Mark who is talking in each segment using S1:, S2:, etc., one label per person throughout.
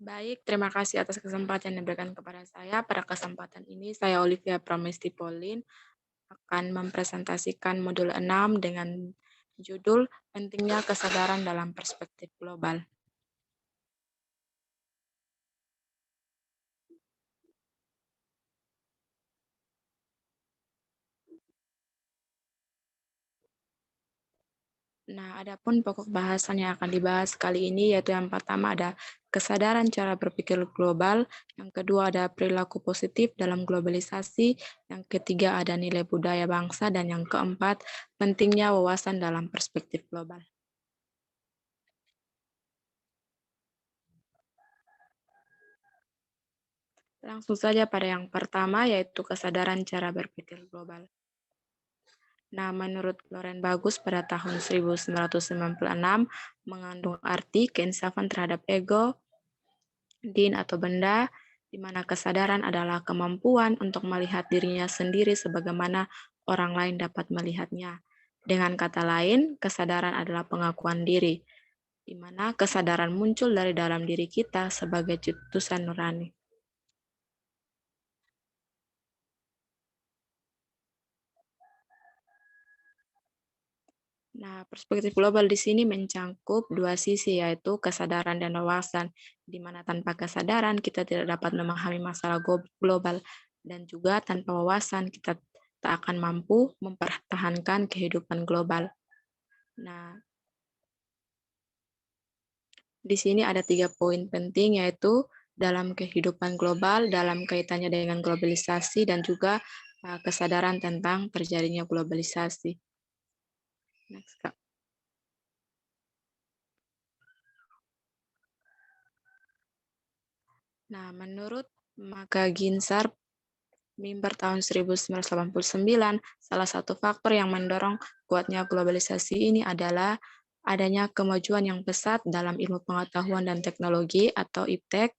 S1: Baik, terima kasih atas kesempatan yang diberikan kepada saya. Pada kesempatan ini, saya Olivia Pramesti Polin akan mempresentasikan modul 6 dengan judul Pentingnya Kesadaran dalam Perspektif Global. Nah, adapun pokok bahasan yang akan dibahas kali ini yaitu yang pertama ada kesadaran cara berpikir global, yang kedua ada perilaku positif dalam globalisasi, yang ketiga ada nilai budaya bangsa, dan yang keempat pentingnya wawasan dalam perspektif global. Langsung saja pada yang pertama yaitu kesadaran cara berpikir global. Nah, menurut Loren Bagus pada tahun 1996 mengandung arti keinsafan terhadap ego, din atau benda, di mana kesadaran adalah kemampuan untuk melihat dirinya sendiri sebagaimana orang lain dapat melihatnya. Dengan kata lain, kesadaran adalah pengakuan diri, di mana kesadaran muncul dari dalam diri kita sebagai cetusan nurani. Nah, perspektif global di sini mencangkup dua sisi, yaitu kesadaran dan wawasan, di mana tanpa kesadaran kita tidak dapat memahami masalah global, dan juga tanpa wawasan kita tak akan mampu mempertahankan kehidupan global. Nah, di sini ada 3 poin penting, yaitu dalam kehidupan global, dalam kaitannya dengan globalisasi, dan juga kesadaran tentang terjadinya globalisasi. Next, Kak. Nah, menurut Maka Ginsar Mimbar tahun 1989, salah satu faktor yang mendorong kuatnya globalisasi ini adalah adanya kemajuan yang pesat dalam ilmu pengetahuan dan teknologi atau IPTEK,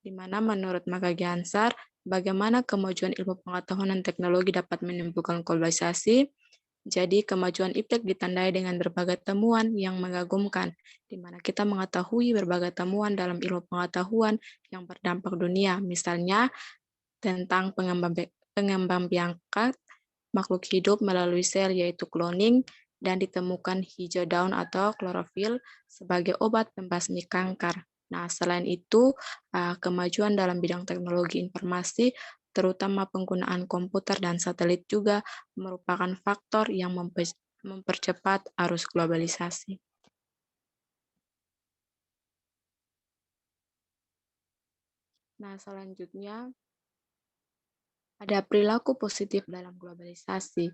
S1: di mana menurut Maka Ginsar, bagaimana kemajuan ilmu pengetahuan dan teknologi dapat menimbulkan globalisasi. Jadi, kemajuan IPTEK ditandai dengan berbagai temuan yang mengagumkan, di mana kita mengetahui berbagai temuan dalam ilmu pengetahuan yang berdampak dunia, misalnya tentang pengembangbiakan makhluk hidup melalui sel, yaitu cloning, dan ditemukan hijau daun atau klorofil sebagai obat pembasmi kanker. Nah, selain itu, kemajuan dalam bidang teknologi informasi, terutama penggunaan komputer dan satelit juga merupakan faktor yang mempercepat arus globalisasi. Nah, selanjutnya ada perilaku positif dalam globalisasi.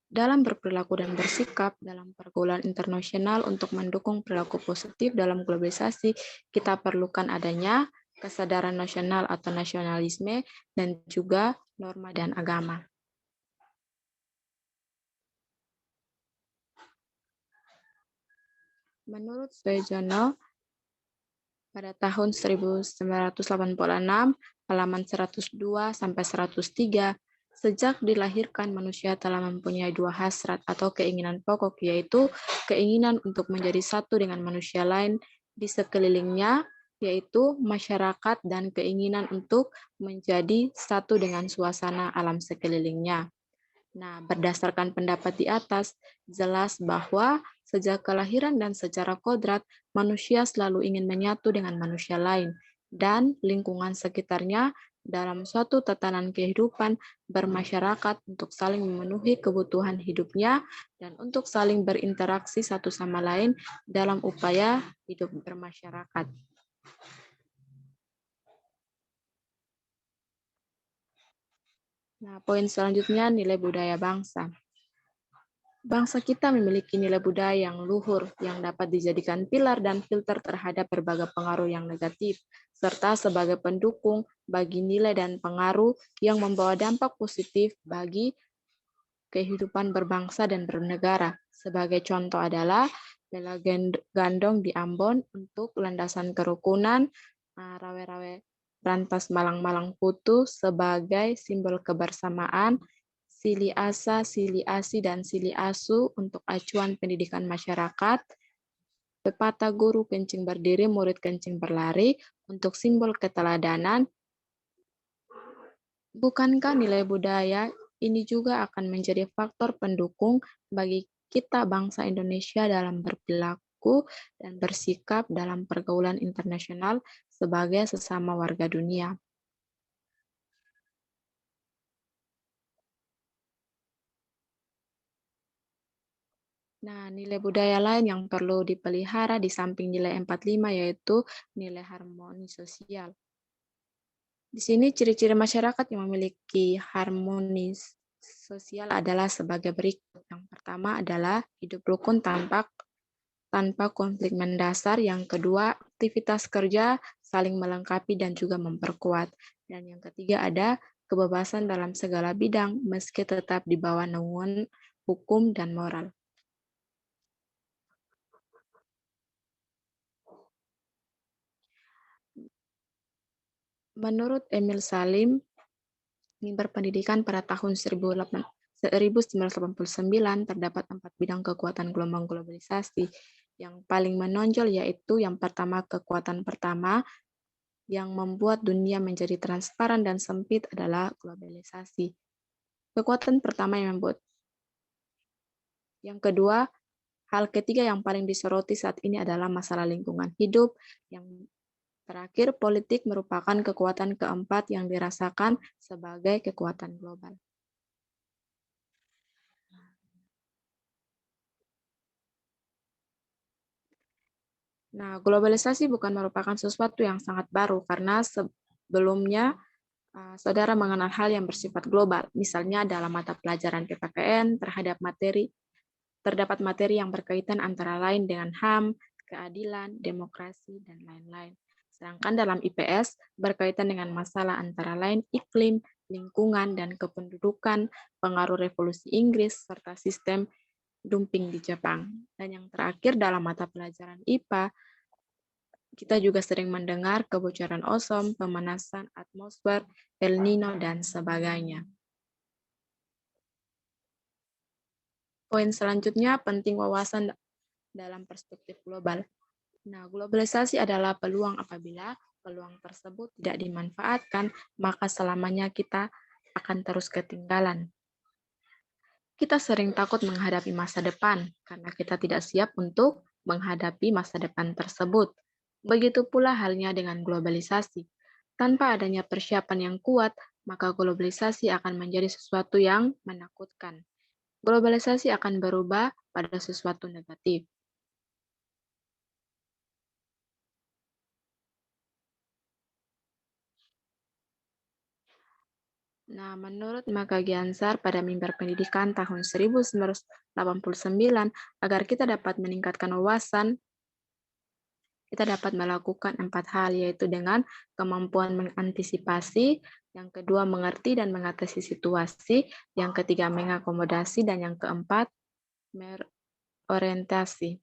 S1: Dalam berperilaku dan bersikap dalam pergaulan internasional untuk mendukung perilaku positif dalam globalisasi, kita perlukan adanya kesadaran nasional atau nasionalisme dan juga norma dan agama. Menurut Suejono, pada tahun 1986, halaman 102 sampai 103, sejak dilahirkan manusia telah mempunyai dua hasrat atau keinginan pokok, yaitu keinginan untuk menjadi satu dengan manusia lain di sekelilingnya, yaitu masyarakat, dan keinginan untuk menjadi satu dengan suasana alam sekelilingnya. Nah, berdasarkan pendapat di atas, jelas bahwa sejak kelahiran dan secara kodrat, manusia selalu ingin menyatu dengan manusia lain dan lingkungan sekitarnya dalam suatu tatanan kehidupan bermasyarakat untuk saling memenuhi kebutuhan hidupnya dan untuk saling berinteraksi satu sama lain dalam upaya hidup bermasyarakat. Nah, poin selanjutnya nilai budaya bangsa. Bangsa kita memiliki nilai budaya yang luhur yang dapat dijadikan pilar dan filter terhadap berbagai pengaruh yang negatif, serta sebagai pendukung bagi nilai dan pengaruh yang membawa dampak positif bagi kehidupan berbangsa dan bernegara. Sebagai contoh adalah Bela Gandong di Ambon untuk landasan kerukunan, rawe-rawe Rantas Malang-Malang Putu sebagai simbol kebersamaan, Sili Asa, Sili Asi, dan Sili Asu untuk acuan pendidikan masyarakat, pepatah guru kencing berdiri, murid kencing berlari untuk simbol keteladanan. Bukankah nilai budaya ini juga akan menjadi faktor pendukung bagi kita bangsa Indonesia dalam berperilaku dan bersikap dalam pergaulan internasional sebagai sesama warga dunia? Nah, nilai budaya lain yang perlu dipelihara di samping nilai 45 yaitu nilai harmoni sosial. Di sini ciri-ciri masyarakat yang memiliki harmoni sosial adalah sebagai berikut. Yang pertama adalah hidup rukun tanpa konflik mendasar. Yang kedua, aktivitas kerja saling melengkapi dan juga memperkuat. Dan yang ketiga ada kebebasan dalam segala bidang meski tetap di bawah naungan hukum dan moral. Menurut Emil Salim, mimbar pendidikan pada tahun 1989 terdapat 4 bidang kekuatan gelombang globalisasi. Yang paling menonjol yaitu yang pertama, kekuatan pertama yang membuat dunia menjadi transparan dan sempit adalah globalisasi. Kekuatan pertama yang membuat. Yang kedua, hal ketiga yang paling disoroti saat ini adalah masalah lingkungan hidup. Yang terakhir, politik merupakan kekuatan keempat yang dirasakan sebagai kekuatan global. Nah, globalisasi bukan merupakan sesuatu yang sangat baru karena sebelumnya saudara mengenal hal yang bersifat global. Misalnya dalam mata pelajaran PPKN terdapat materi yang berkaitan antara lain dengan HAM, keadilan, demokrasi, dan lain-lain. Sedangkan dalam IPS berkaitan dengan masalah antara lain iklim, lingkungan, dan kependudukan, pengaruh revolusi Inggris, serta sistem dumping di Jepang. Dan yang terakhir dalam mata pelajaran IPA, kita juga sering mendengar kebocoran ozon, pemanasan atmosfer, El Nino, dan sebagainya. Poin selanjutnya, penting wawasan dalam perspektif global. Nah, globalisasi adalah peluang. Apabila peluang tersebut tidak dimanfaatkan, maka selamanya kita akan terus ketinggalan. Kita sering takut menghadapi masa depan karena kita tidak siap untuk menghadapi masa depan tersebut. Begitu pula halnya dengan globalisasi. Tanpa adanya persiapan yang kuat, maka globalisasi akan menjadi sesuatu yang menakutkan. Globalisasi akan berubah pada sesuatu negatif. Nah, menurut Maka Giansar pada mimbar pendidikan tahun 1989, agar kita dapat meningkatkan wawasan, kita dapat melakukan 4 hal, yaitu dengan kemampuan mengantisipasi, yang kedua mengerti dan mengatasi situasi, yang ketiga mengakomodasi, dan yang keempat berorientasi.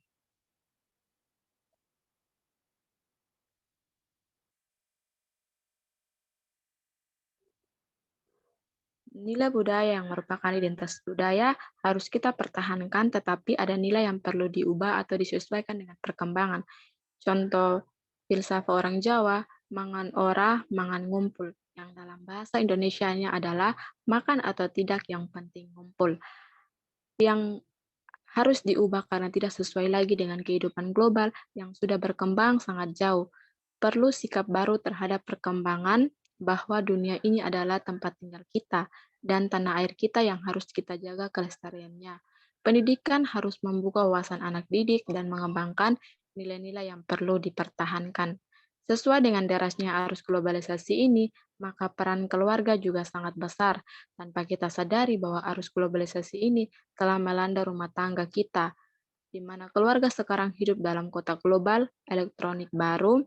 S1: Nilai budaya yang merupakan identitas budaya harus kita pertahankan, tetapi ada nilai yang perlu diubah atau disesuaikan dengan perkembangan. Contoh filsafat orang Jawa, mangan ora, mangan ngumpul, yang dalam bahasa Indonesianya adalah makan atau tidak yang penting ngumpul. Yang harus diubah karena tidak sesuai lagi dengan kehidupan global yang sudah berkembang sangat jauh. Perlu sikap baru terhadap perkembangan bahwa dunia ini adalah tempat tinggal kita dan tanah air kita yang harus kita jaga kelestariannya. Pendidikan harus membuka wawasan anak didik dan mengembangkan nilai-nilai yang perlu dipertahankan. Sesuai dengan derasnya arus globalisasi ini, maka peran keluarga juga sangat besar. Tanpa kita sadari bahwa arus globalisasi ini telah melanda rumah tangga kita, di mana keluarga sekarang hidup dalam kota global, elektronik baru,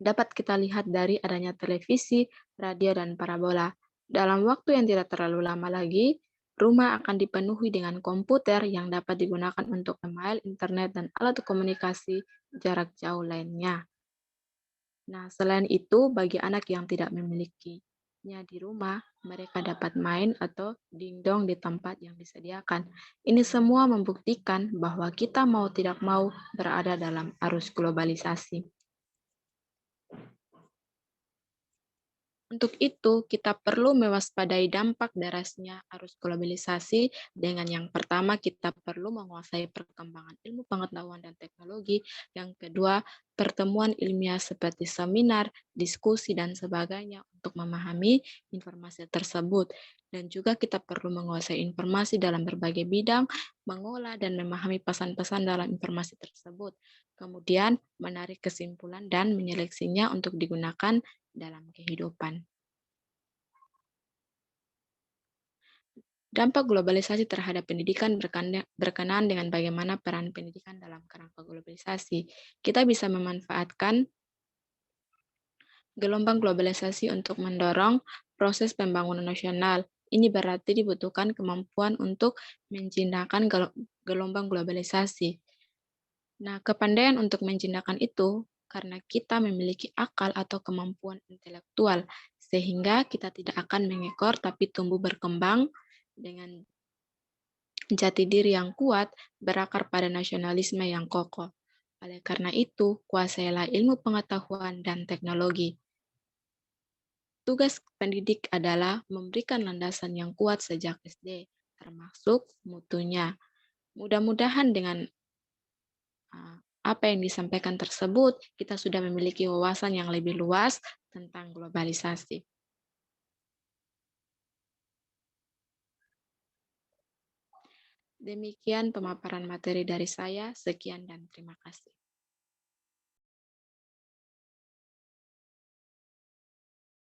S1: dapat kita lihat dari adanya televisi, radio, dan parabola. Dalam waktu yang tidak terlalu lama lagi, rumah akan dipenuhi dengan komputer yang dapat digunakan untuk email, internet, dan alat komunikasi jarak jauh lainnya. Nah, selain itu, bagi anak yang tidak memiliki saatnya di rumah, mereka dapat main atau dingdong di tempat yang disediakan. Ini semua membuktikan bahwa kita mau tidak mau berada dalam arus globalisasi. Untuk itu, kita perlu mewaspadai dampak derasnya arus globalisasi dengan yang pertama kita perlu menguasai perkembangan ilmu pengetahuan dan teknologi, yang kedua pertemuan ilmiah seperti seminar, diskusi, dan sebagainya untuk memahami informasi tersebut. Dan juga kita perlu menguasai informasi dalam berbagai bidang, mengolah dan memahami pesan-pesan dalam informasi tersebut. Kemudian menarik kesimpulan dan menyeleksinya untuk digunakan dalam kehidupan. Dampak globalisasi terhadap pendidikan berkenaan dengan bagaimana peran pendidikan dalam kerangka globalisasi. Kita bisa memanfaatkan gelombang globalisasi untuk mendorong proses pembangunan nasional. Ini berarti dibutuhkan kemampuan untuk menjinakkan gelombang globalisasi. Nah, kepandaian untuk menjinakkan itu karena kita memiliki akal atau kemampuan intelektual, sehingga kita tidak akan mengekor tapi tumbuh berkembang dengan jati diri yang kuat berakar pada nasionalisme yang kokoh. Oleh karena itu, kuasailah ilmu pengetahuan dan teknologi. Tugas pendidik adalah memberikan landasan yang kuat sejak SD, termasuk mutunya. Mudah-mudahan dengan apa yang disampaikan tersebut, kita sudah memiliki wawasan yang lebih luas tentang globalisasi. Demikian pemaparan materi dari saya. Sekian dan terima kasih.